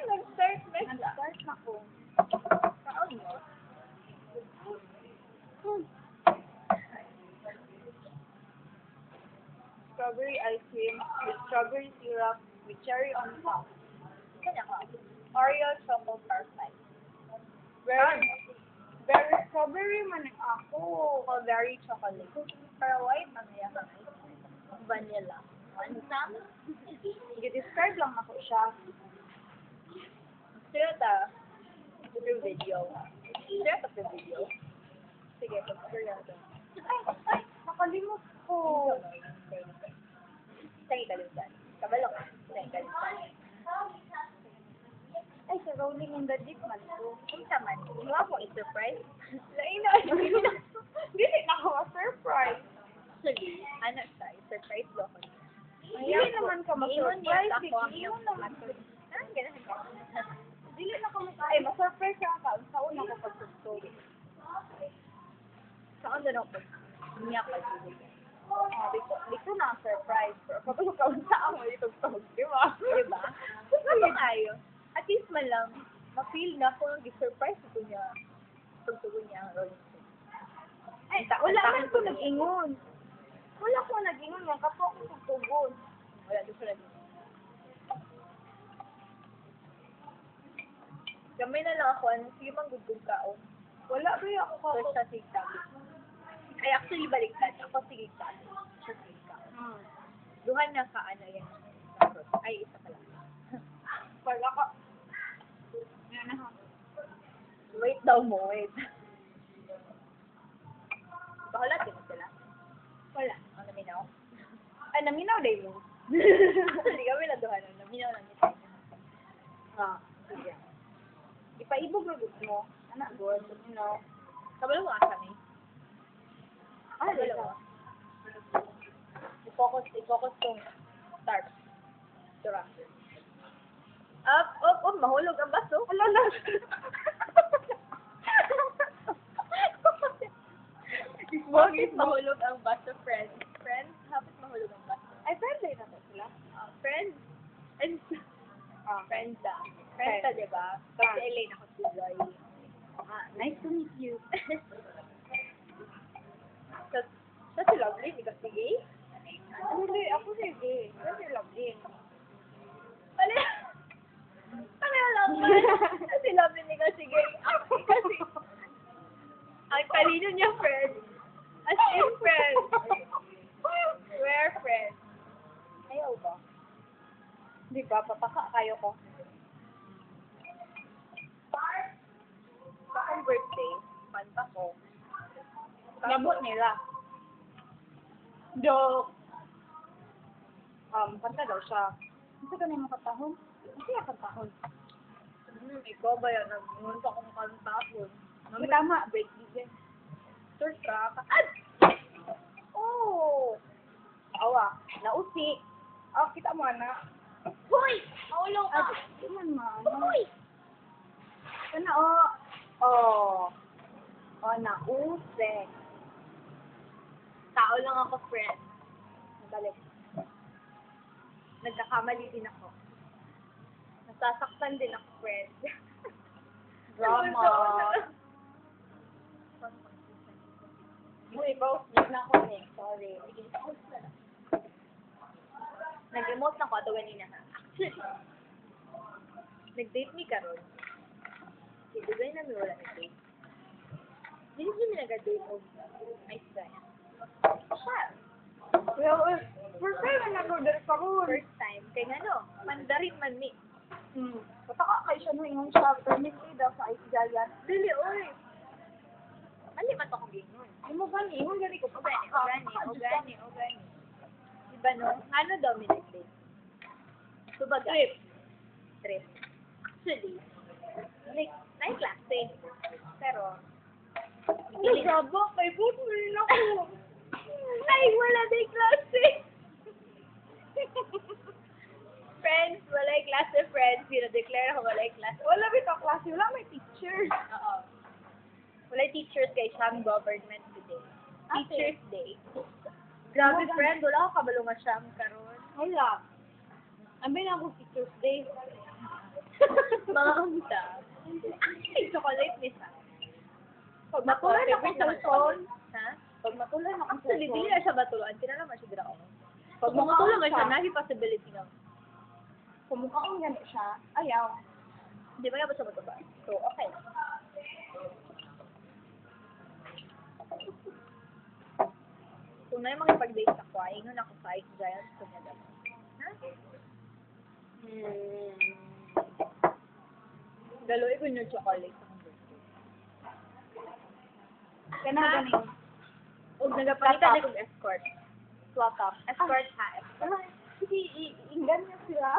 Nag-start na siya. Nag-start na ko. Kaon mo? Strawberry ice cream with strawberry syrup with cherry on top. Kanya ka. Oreo chocolate parfait. Very strawberry man ako. O very chocolate. Pero white, ano yan? Vanilla. Vanilla? I-describe lang ako siya. Sino ta? Ito video. Sino ta sa video? Sige, pag-sure natin. Ay, nakalimot ko. Saan ikalimutan? Kabalo ka. Saan ikalimutan? Ay, sa rolling in the deep man ko. Kung man, iwa mo i-surprise? Lain na. Dili na ako surprise. Actually, ano siya? I-surprise lo ko. Dili naman ka ma-surprise. Dili naman ka. Ah, ganun ka. Dili na ka ay, ma-surprise ka ka. Sa una ko pag-story. Saan doon ako pag niya pag-story? Dito na ang surprise. Pero kapag kaunta mo dito tawag, di ba? Diba? Ano tayo? At least man lang, ma-feel na kung nag-surprise ko niya. Pagtugon niya ang rolling stone. Ay, wala man ko nag-ingon. Wala ko nag-ingon nga. Kapag ako tugtugon. Wala doon siya nag- Gamay na lang ako, ano, sige mang gudgod kaon. Wala ba yung ako So, kapag? siya sige kaon. Ay, actually, baliktad. Ako sige kaon. Siya sige kaon. Duhan na ka, ano yan. Ay, isa pala. Pag ako. Yan na ha. Wait daw mo, wait. Bahala, din sila. Wala. Ang naminaw. Ay, naminaw day mo. Hindi kami na duhan. Naminaw lang nito. Sige. Ipaibog na gusto mo. Anak, good. You know. Kabalo mo asa ni. Ay, Kabalo dito. mo. I-focus tong start. Sura. Up, mahulog ang baso. Alala. Hapit mahulog ang baso, friends. Friends, hapit mahulog ang baso. Ay, friendly na to sila. Friends, and friends ah. Friends Friends. diba? Kasi Elaine ako si Joy. Nice to meet you. So, si Lovely, di ka sige? Hindi, ako sige. Kasi lovely. Pala, lang ba? Si Lovely, di ka sige. Kasi, ang talino niya, friends. As in, friends. We're friends. Ayaw ba? Hindi ba? Pataka kayo ko. Sa akong birthday, panta ko. Nabot nila. Joke. Kanta daw siya. Kasi ka na yung makatahon? Kasi yung katahon. Ikaw ba yan? Nag-unta akong kanta ko. May tama, break even. Sure ka? Oh! Awa, nausi. Oh, kita mo na. Hoy! Maulong ka! Di man ma. Hoy! Kana oh. Oh. Oh, nausi. Tao lang ako, friend. Nabalik. Nagkakamali din ako. Nasasaktan din ako, friend. Drama. Mo ibaw na ako ni. Sorry. Nag-emote na ako ato ganina. Actually, nag-date ni Karol. Si Dugay na wala nag-date. Hindi kami nag-date o nice guy. Siya. Well, first time na nag-order ka ron. First time. Kaya nga no, Mandarin man mi. Pataka kayo siya nung ingon siya. Permitted daw sa Ice Giant. Dili, oy. Mali man to kong gingon. Ay mo ba ni? Ingon gani ko. Ogani. Diba no? Ano daw mi nag-date? Subaga. Trip. Actually, like, nice klase. Pero, Ay, gaba. May boot mo rin ako. ay, wala din klase. Friends, wala yung klase, friends. Declare ako wala yung klase. Wala ba ito klase? Wala may teacher. Oo. Wala yung teachers kay Sham Government today. Ate. Teachers Day. Grabe, Ano ba? friend. Wala ka kabalo nga Sham karon. Wala. Ambil na ako Teacher's Day. Mamta. Ay, chocolate nisa. Pag matuloy na akong cellphone, Ha? pag matuloy na akong Actually, dili cellphone, na siya matuluan. Tinala man siya dira ako. pag Pag mukha matulog man siya, siya, nagi possibility na. kung mukha kong ganit siya, ayaw. Di ba nga ba siya matuba? So, okay. Kung na yung mga pag-date ako, ingon ako sa Ice Giant ko niya dapat. Ha? Daloy ko yung chocolate sa kong birthday. Kaya na ganing Huwag nagapalitan na kong escort. swap up. Escort ha, escort. Sige, inggan niya sila.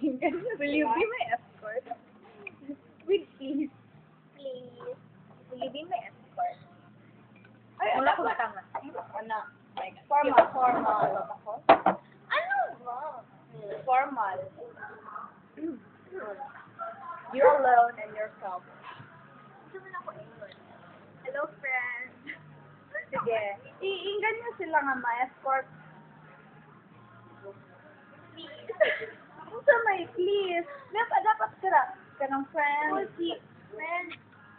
Inggan niya Will you sila. be my escort? With please. Please. Will you be my escort? Ay, Wala ano ko ba? tama. Ano? Like, formal. Ako? Ano ba? Formal. You alone and yourself. Ito mo na ako ingon. Hello, friends. Sige. Iinggan niyo sila nga ma-escort. Kung sa may please. Dapat ka ng friend. Friends,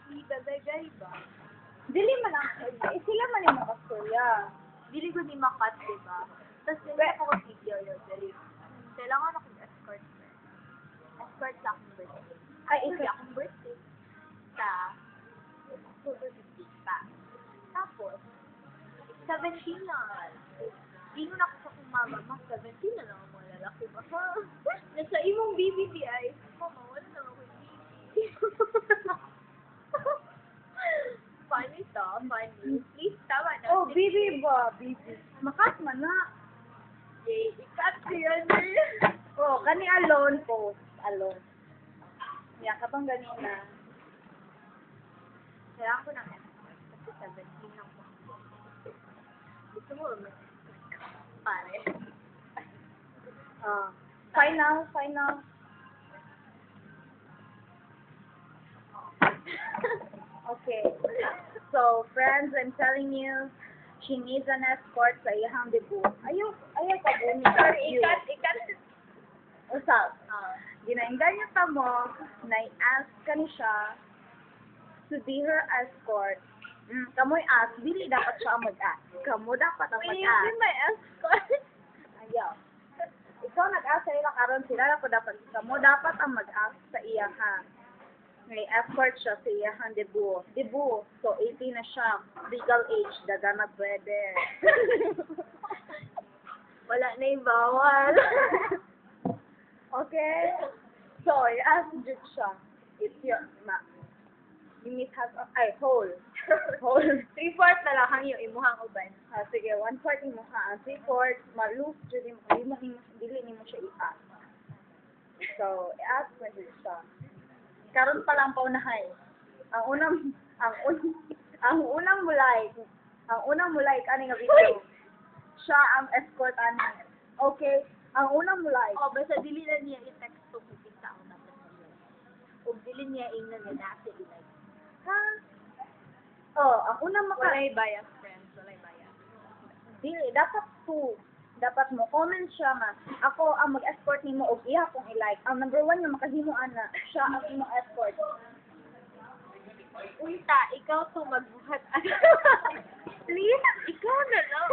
si Gagagay ba? Dili man ang, sila man yung makaskuya. Dili ko ni makat, diba? Tapos hindi ako video yun. Dali. Kailangan akong escort. Escort sa akong birthday. Ay, Actually, ikaw. akong birthday sa October 15 pa. Tapos, 17 na. Ingon ako sa kong mama, ma, 17 na lang ang mga lalaki ba? Ha? Nasa imong BBDI. Mama, wala na ako yung Funny to, funny. Please, tama na. Oh, bibi ba? Bibi. Makat man na. Yay, ikat ko yun. Oh, kani alone post. Alone. Yan, katong ganina. Kailangan ko ng escort. Kasi 17 lang po. Gusto mo, pare. Final. Okay. So, friends, I'm telling you, she needs an escort sa iyang debut. Ayaw ka bumi. Sorry, ikat. Usap. Ginainggan niya ka mo, na-ask ka ni siya to be her escort. Kamoy ask, dili dapat siya ang mag-ask. Kamo dapat ang Will you be mag-ask. my escort? Ayaw. Ikaw nag-ask sa ila karon sila na po dapat kamo dapat ang mag-ask sa iya ha. May escort siya sa iya han debut. Debut. So 18 na siya. Legal age daga na pwede. Wala na yung bawal. Okay? So, i-ask jud siya. It's your limit has whole. Whole. 3/4 na lang yung imuhang uban. Sige, 1/4 mo ha. 3/4 ma-loose jud mo dili nimo siya i-ask. So, i-ask mo jud siya. Karon pa lang paunahay. Ang unang mulay ani nga video. Siya ang escort ani. Okay? Ang unang mulay. O, basta dili na niya i-text to kung kita ako dapat mag-like. O, dili niya ingnan na nasa i-like. Ha? Oh, ang unang Walay bias, friends. Walay bias. Dili, dapat two. Dapat mo comment siya nga. Ako ang mag-escort nimo og iya kung i-like. Ang number 1 yung makahimoan na siya ang imong escort. Unta, ikaw to magbuhat. Please? Ikaw na lang.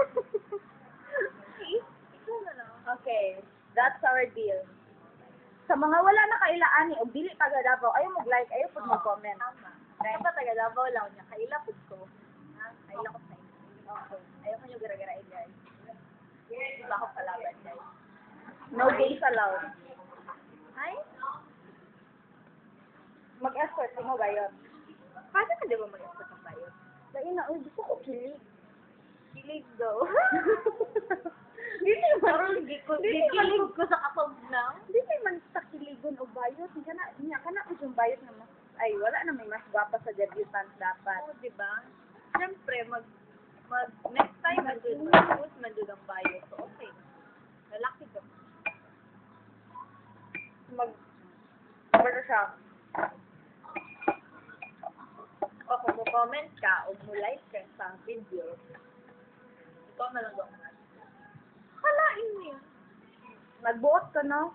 Please? Ikaw na lang. Okay, that's our deal. Sa mga wala na kailaan og dili taga Davao, ayaw mag-like, ayaw pud mag-comment. Tama. Kaya pa taga Davao lang niya. Kailapod ko. Ha? Kaila ko sa inyo. Okay. Ayaw ko nyo gara-garain, guys. Iba ako palaban, guys. No gays allowed. Ay? Mag-escort mo gayon. Paano na di ba mag-escort ng bayo? Dahil na, uy, gusto ko kilig. Kilig daw. Dili Parang man, gikilig ko sa kapag na. dili man sa kiligon o bayot. Kana ko yung bayot na mas, ay, wala na may mas gwapa sa debutant dapat. Oo, di ba? Siyempre, next time, mag-choose man doon ang bayo. So, okay. Lalaki ko. Ano siya? O kung mo-comment ka o mo-like ka sa video, ikaw na lang doon. Halain mo yun. Nagbuot ka, no?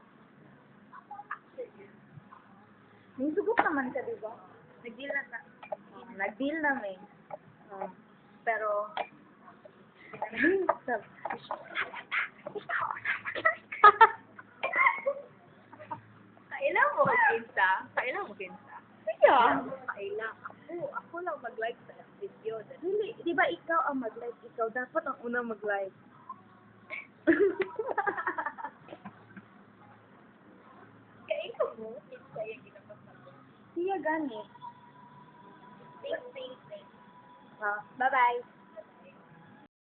May sugok naman ka, di ba? Nag-deal na sa... Nag-deal namin. Pero, Sab- kailan mo kinsa? Kailan mo kinsa? Kaya, Kailan? Ako lang mag-like sa video. hindi, di ba ikaw ang mag-like? Ikaw dapat ang unang mag-like. Kaya mo, kinsa yung ginapasal ko. Siya gani. Thanks. Bye-bye.